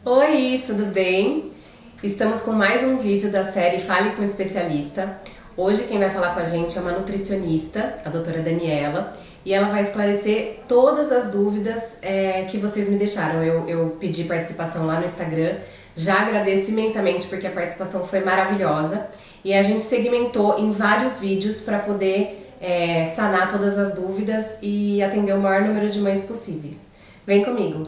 Oi, tudo bem? Estamos com mais um vídeo da série Fale com o Especialista. Hoje quem vai falar com a gente é uma nutricionista, a doutora Daniela, e ela vai esclarecer todas as dúvidas que vocês me deixaram. Eu pedi participação lá no Instagram, já agradeço imensamente porque a participação foi maravilhosa e a gente segmentou em vários vídeos para poder sanar todas as dúvidas e atender o maior número de mães possíveis. Vem comigo!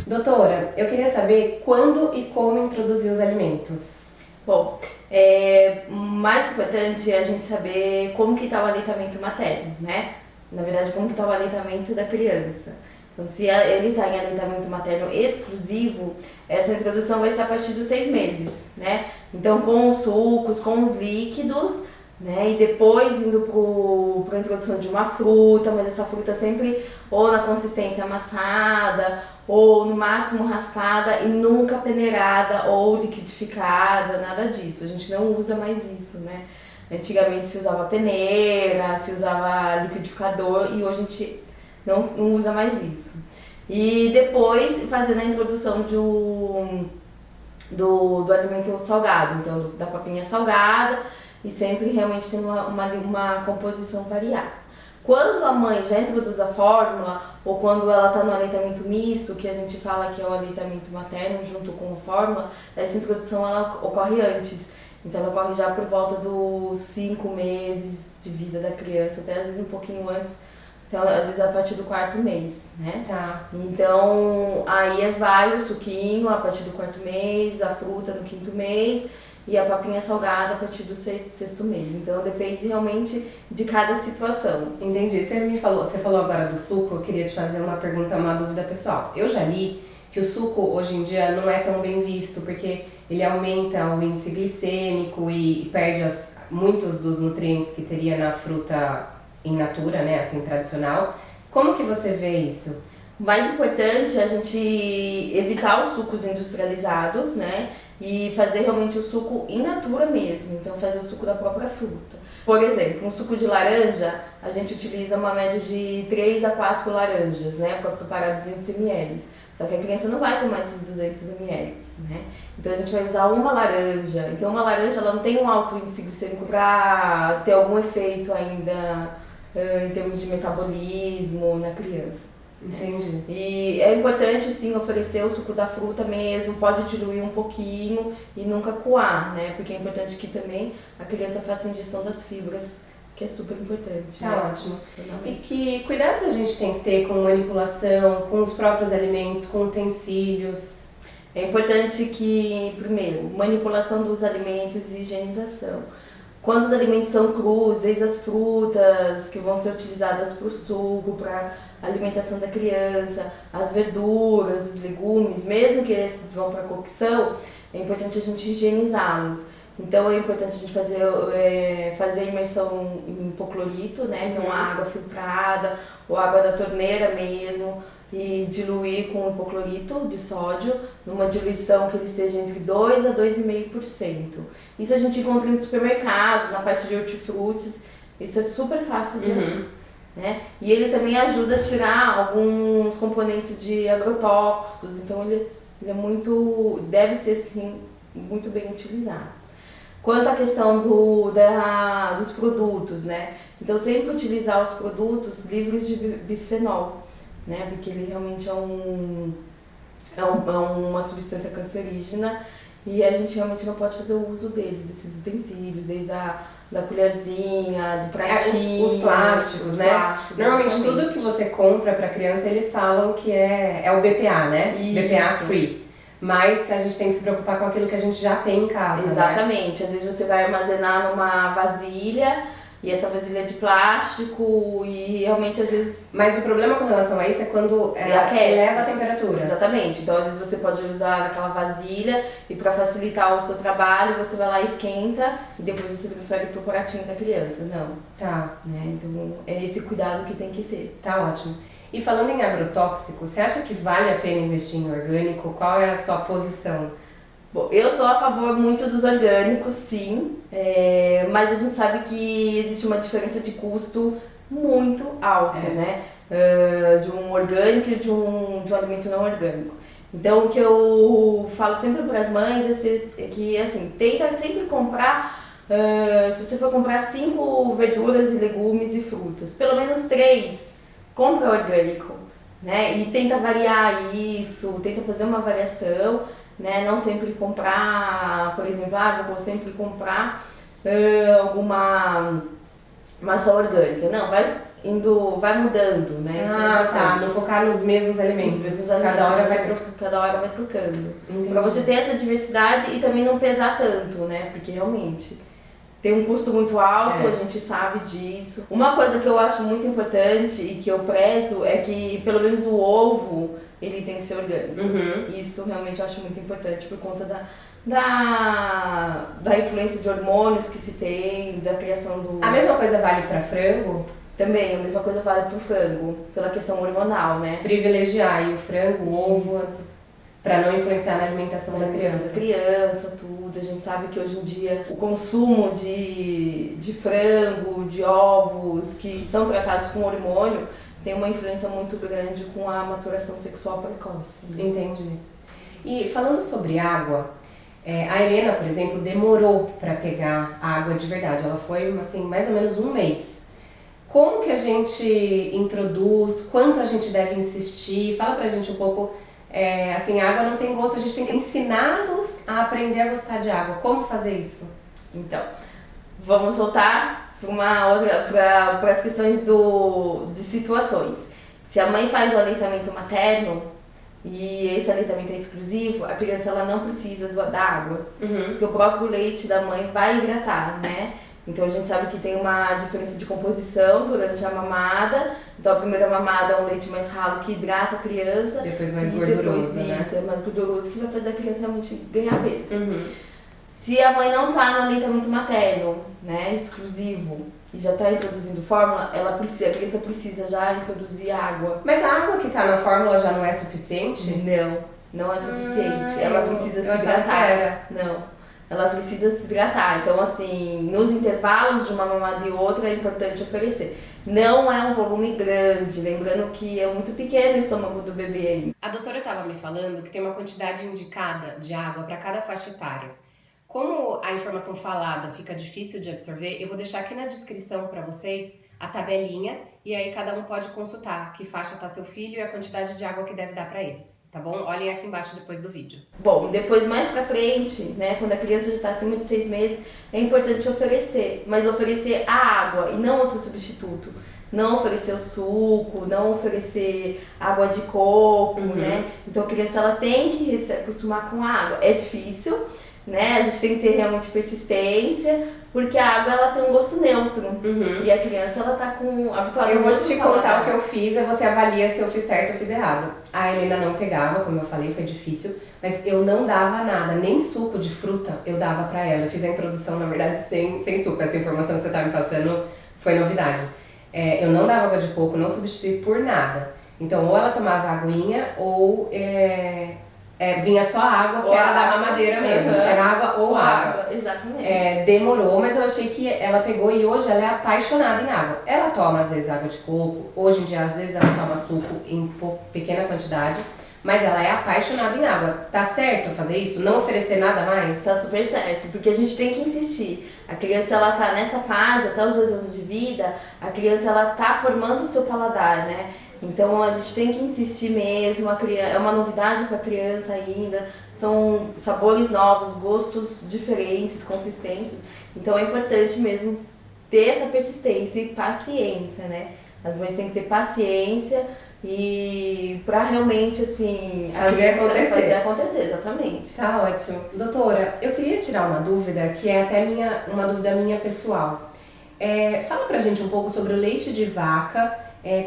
Doutora, eu queria saber quando e como introduzir os alimentos. Bom, mais importante é a gente saber como que está o aleitamento materno, né? Na verdade, como que está o aleitamento da criança. Então, se ele está em aleitamento materno exclusivo, essa introdução vai ser a partir dos 6 meses, né? Então, com os sucos, com os líquidos, né? E depois indo para a introdução de uma fruta, mas essa fruta sempre ou na consistência amassada, ou no máximo raspada e nunca peneirada ou liquidificada, nada disso. A gente não usa mais isso, né? Antigamente se usava peneira, se usava liquidificador e hoje a gente não usa mais isso. E depois fazendo a introdução do alimento salgado, então da papinha salgada e sempre realmente tem uma composição variada. Quando a mãe já introduz a fórmula, ou quando ela está no aleitamento misto, que a gente fala que é o aleitamento materno junto com a fórmula, essa introdução ela ocorre antes. Então ela ocorre já por volta dos 5 meses de vida da criança, até às vezes um pouquinho antes, então às vezes a partir do 4º mês, né? Tá. Então aí vai o suquinho a partir do 4º mês, a fruta no 5º mês, e a papinha salgada a partir do 6º mês. Então depende realmente de cada situação. Entendi. Você falou agora do suco, eu queria te fazer uma pergunta, uma dúvida pessoal. Eu já li que o suco hoje em dia não é tão bem visto porque ele aumenta o índice glicêmico e perde muitos dos nutrientes que teria na fruta in natura, né, assim, tradicional. Como que você vê isso? O mais importante é a gente evitar os sucos industrializados, né? E fazer realmente o suco in natura mesmo, então fazer o suco da própria fruta. Por exemplo, um suco de laranja, a gente utiliza uma média de 3 a 4 laranjas, né, para preparar 200 ml. Só que a criança não vai tomar esses 200 ml, né? Então a gente vai usar uma laranja. Então uma laranja ela não tem um alto índice glicêmico para ter algum efeito ainda em termos de metabolismo na criança. Entendi. E é importante sim oferecer o suco da fruta mesmo, pode diluir um pouquinho e nunca coar, né? Porque é importante que também a criança faça a ingestão das fibras, que é super importante. Tá, né? ótimo. E que cuidados a gente tem que ter com manipulação, com os próprios alimentos, com utensílios? É importante que, primeiro, manipulação dos alimentos e higienização. Quando os alimentos são crus, desde as frutas que vão ser utilizadas para o suco, para a alimentação da criança, as verduras, os legumes, mesmo que esses vão para a cocção, é importante a gente higienizá-los. Então é importante a gente fazer a imersão em hipoclorito, né? Então água filtrada ou água da torneira mesmo, e diluir com hipoclorito de sódio, numa diluição que ele esteja entre 2 a 2,5%. Isso a gente encontra no supermercado, na parte de hortifrutis, isso é super fácil de achar. Né? E ele também ajuda a tirar alguns componentes de agrotóxicos, então ele deve ser sim, muito bem utilizado. Quanto à questão dos produtos, né? Então sempre utilizar os produtos livres de bisfenol, né? Porque ele realmente é uma substância cancerígena e a gente realmente não pode fazer o uso desses utensílios, desde da colherzinha, do pratinho. Os plásticos, né? Plásticos, normalmente exatamente. tudo que você compra para criança, eles falam que é o BPA, né? Isso. BPA free. Mas a gente tem que se preocupar com aquilo que a gente já tem em casa, Exatamente. Às vezes você vai armazenar numa vasilha e essa vasilha é de plástico e realmente às vezes... Mas o problema com relação a isso é quando aquece. eleva a temperatura. Exatamente. Então às vezes você pode usar naquela vasilha e para facilitar o seu trabalho você vai lá e esquenta e depois você transfere pro pratinho da criança. Não. Tá. Né? Então é esse cuidado que tem que ter. Tá ótimo. E falando em agrotóxico, você acha que vale a pena investir em orgânico? Qual é a sua posição? Bom, eu sou a favor muito dos orgânicos, sim, mas a gente sabe que existe uma diferença de custo muito alta, né? De um orgânico e de um alimento não orgânico. Então, o que eu falo sempre para as mães é que, assim, tenta sempre comprar, se você for comprar 5 verduras e legumes e frutas, pelo menos 3, compra orgânico, né? E tenta variar isso, tenta fazer uma variação, né? Não sempre comprar, por exemplo, vou sempre comprar alguma maçã orgânica. Não, vai mudando, né? Isso é Tá, não focar nos mesmos alimentos, cada hora vai trocando. Pra você ter essa diversidade e também não pesar tanto, né? Porque realmente tem um custo muito alto, a gente sabe disso. Uma coisa que eu acho muito importante e que eu prezo é que pelo menos o ovo, ele tem que ser orgânico. Isso realmente eu acho muito importante por conta da influência de hormônios que se tem, da criação do... A mesma coisa vale para frango? Também, a mesma coisa vale pro frango, pela questão hormonal, né? Privilegiar aí o frango, o ovo, para não influenciar na alimentação da criança. Tudo. A gente sabe que hoje em dia o consumo de frango, de ovos que são tratados com hormônio tem uma influência muito grande com a maturação sexual precoce. Né? Entendi. E falando sobre água, a Helena, por exemplo, demorou para pegar água de verdade. Ela foi, assim, mais ou menos um mês. Como que a gente introduz? Quanto a gente deve insistir? Fala pra gente um pouco, assim, a água não tem gosto, a gente tem que ensiná-los a aprender a gostar de água. Como fazer isso? Então, vamos voltar para as questões de situações. Se a mãe faz o aleitamento materno e esse aleitamento é exclusivo, a criança ela não precisa da água, porque o próprio leite da mãe vai hidratar, né? Então a gente sabe que tem uma diferença de composição durante a mamada. Então a primeira mamada é um leite mais ralo que hidrata a criança. Depois mais gorduroso, né? Isso, é mais gorduroso que vai fazer a criança realmente ganhar peso. Se a mãe não está no aleitamento materno, né, exclusivo, e já está introduzindo fórmula, a criança precisa já introduzir água. Mas a água que está na fórmula já não é suficiente? Não é suficiente. Ela precisa se hidratar. Não. Ela precisa se hidratar. Então, assim, nos intervalos de uma mamada e outra é importante oferecer. Não é um volume grande, lembrando que é muito pequeno o estômago do bebê aí. A doutora estava me falando que tem uma quantidade indicada de água para cada faixa etária. Como a informação falada fica difícil de absorver, eu vou deixar aqui na descrição para vocês a tabelinha e aí cada um pode consultar que faixa está seu filho e a quantidade de água que deve dar para eles, tá bom? Olhem aqui embaixo depois do vídeo. Bom, depois mais pra frente, né, quando a criança já está acima de 6 meses, é importante oferecer, mas oferecer a água e não outro substituto. Não oferecer o suco, não oferecer água de coco, né? Então a criança ela tem que se acostumar com a água. É difícil, né? A gente tem que ter realmente persistência, porque a água ela tem um gosto neutro. E a criança ela tá habituada. Eu vou te contar o que eu fiz, e você avalia se eu fiz certo ou fiz errado. A Helena não pegava, como eu falei, foi difícil, mas eu não dava nada, nem suco de fruta eu dava pra ela. Eu fiz a introdução, na verdade, sem suco. Essa informação que você tá me passando foi novidade. Eu não dava água de coco, não substituí por nada. Então, ou ela tomava aguinha, ou vinha só a água, que era da mamadeira mesmo. Era água ou água. Exatamente. Demorou, mas eu achei que ela pegou e hoje ela é apaixonada em água. Ela toma, às vezes, água de coco. Hoje em dia, às vezes, ela toma suco em pequena quantidade. Mas ela é apaixonada em água. Tá certo fazer isso? Não oferecer nada mais? Tá super certo, porque a gente tem que insistir. A criança, ela tá nessa fase, até os 2 anos de vida, a criança, ela tá formando o seu paladar, né? Então, a gente tem que insistir mesmo. É uma novidade para a criança ainda. São sabores novos, gostos diferentes, consistências. Então, é importante mesmo ter essa persistência e paciência, né? As mães têm que ter paciência e pra realmente, assim, fazer acontecer, exatamente. Tá ótimo. Doutora, eu queria tirar uma dúvida, que é até uma dúvida minha pessoal. Fala pra gente um pouco sobre o leite de vaca,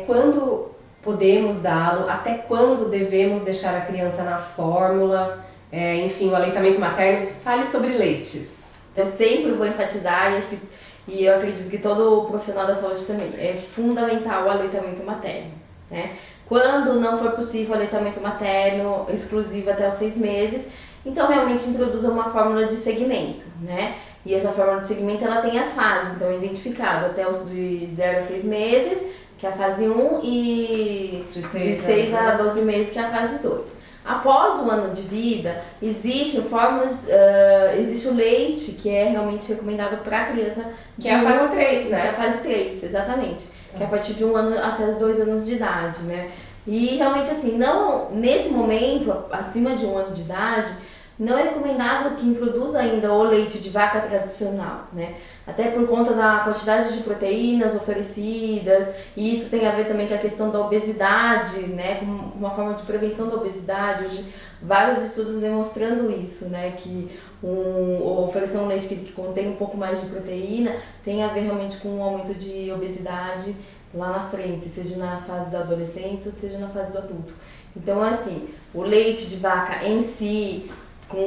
quando podemos dá-lo, até quando devemos deixar a criança na fórmula, enfim, o aleitamento materno. Fale sobre leites. Eu sempre vou enfatizar, e eu acredito que todo profissional da saúde também, é fundamental o aleitamento materno, né? Quando não for possível o aleitamento materno exclusivo até os 6 meses, então realmente introduza uma fórmula de segmento, né? E essa fórmula de segmento ela tem as fases, então é identificado até os de 0 a 6 meses, que é a fase 1, e de 6 a 12 meses, que é a fase 2. Após o ano de vida, existem fórmulas, existe o leite, que é realmente recomendado para a criança. Que é a fase 3, né? Que é a fase 3, exatamente. Tá. Que é a partir de 1 ano até os 2 anos de idade, né? E realmente assim, não, nesse momento, acima de 1 ano de idade, não é recomendado que introduza ainda o leite de vaca tradicional, né? Até por conta da quantidade de proteínas oferecidas, e isso tem a ver também com a questão da obesidade, né? Como uma forma de prevenção da obesidade. Hoje, vários estudos vêm mostrando isso, né? Que oferecer um leite que contém um pouco mais de proteína tem a ver realmente com um aumento de obesidade lá na frente, seja na fase da adolescência ou seja na fase do adulto. Então, assim, o leite de vaca em si, com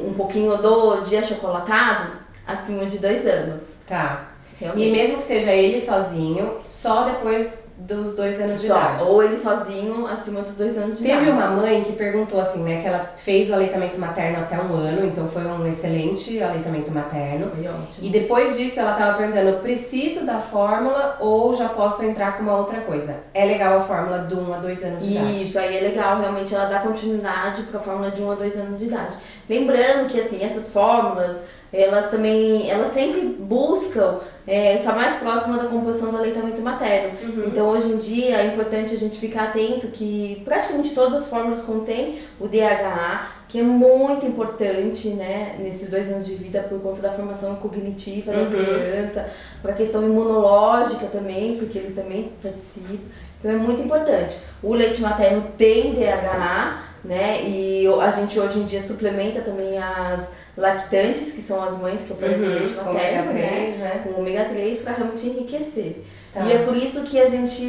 um pouquinho de achocolatado, acima de 2 anos. Tá. Realmente. E mesmo que seja ele sozinho, só depois dos 2 anos de idade. Ou ele sozinho, acima dos 2 anos de idade. Teve uma mãe que perguntou assim, né, que ela fez o aleitamento materno até 1 ano, então foi um excelente aleitamento materno. Foi ótimo. E depois disso ela tava perguntando, preciso da fórmula ou já posso entrar com uma outra coisa? É legal a fórmula de 1 a 2 anos de idade? Isso, aí é legal, realmente ela dá continuidade para a fórmula de 1 a 2 anos de idade. Lembrando que assim, essas fórmulas, elas sempre buscam estar mais próxima da composição do aleitamento materno. Uhum. Então hoje em dia é importante a gente ficar atento que praticamente todas as fórmulas contêm o DHA, que é muito importante, né, nesses 2 anos de vida por conta da formação cognitiva da criança, para a questão imunológica também, porque ele também participa. Então é muito importante. O leite materno tem DHA, né, e a gente hoje em dia suplementa também as lactantes, que são as mães que oferecem leite materno, né, com ômega 3 para realmente enriquecer. Tá. E é por isso que a gente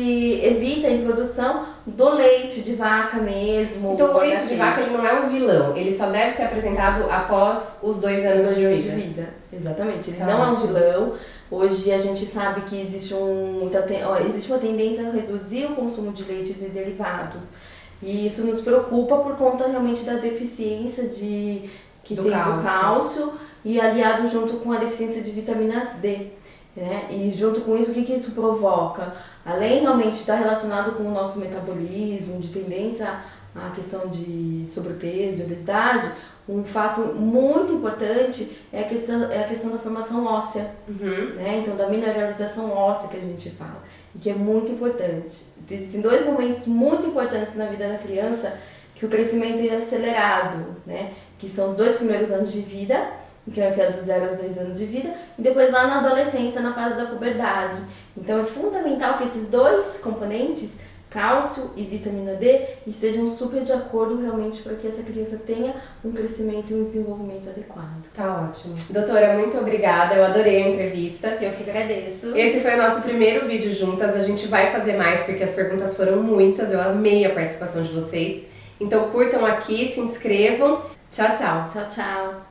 evita a introdução do leite de vaca mesmo. Então o leite de vaca ele não é um vilão, ele só deve ser apresentado após os 2 anos de vida. Exatamente, ele tá não é um vilão. Hoje a gente sabe que existe uma tendência a reduzir o consumo de leites e derivados. E isso nos preocupa por conta realmente da deficiência do cálcio e aliado junto com a deficiência de vitamina D. Né? E junto com isso, o que isso provoca? Além realmente de estar relacionado com o nosso metabolismo, de tendência à questão de sobrepeso e obesidade, um fato muito importante é a questão da formação óssea, né? Então da mineralização óssea que a gente fala, e que é muito importante. Existem 2 momentos muito importantes na vida da criança que o crescimento é acelerado, né? Que são os 2 primeiros anos de vida, que é dos 0 aos 2 anos de vida, e depois lá na adolescência, na fase da puberdade. Então é fundamental que esses 2 componentes, cálcio e vitamina D, estejam super de acordo realmente para que essa criança tenha um crescimento e um desenvolvimento adequado. Tá ótimo. Doutora, muito obrigada, eu adorei a entrevista. Eu que agradeço. Esse foi o nosso primeiro vídeo juntas, a gente vai fazer mais porque as perguntas foram muitas, eu amei a participação de vocês. Então curtam aqui, se inscrevam. Tchau, tchau. Tchau, tchau.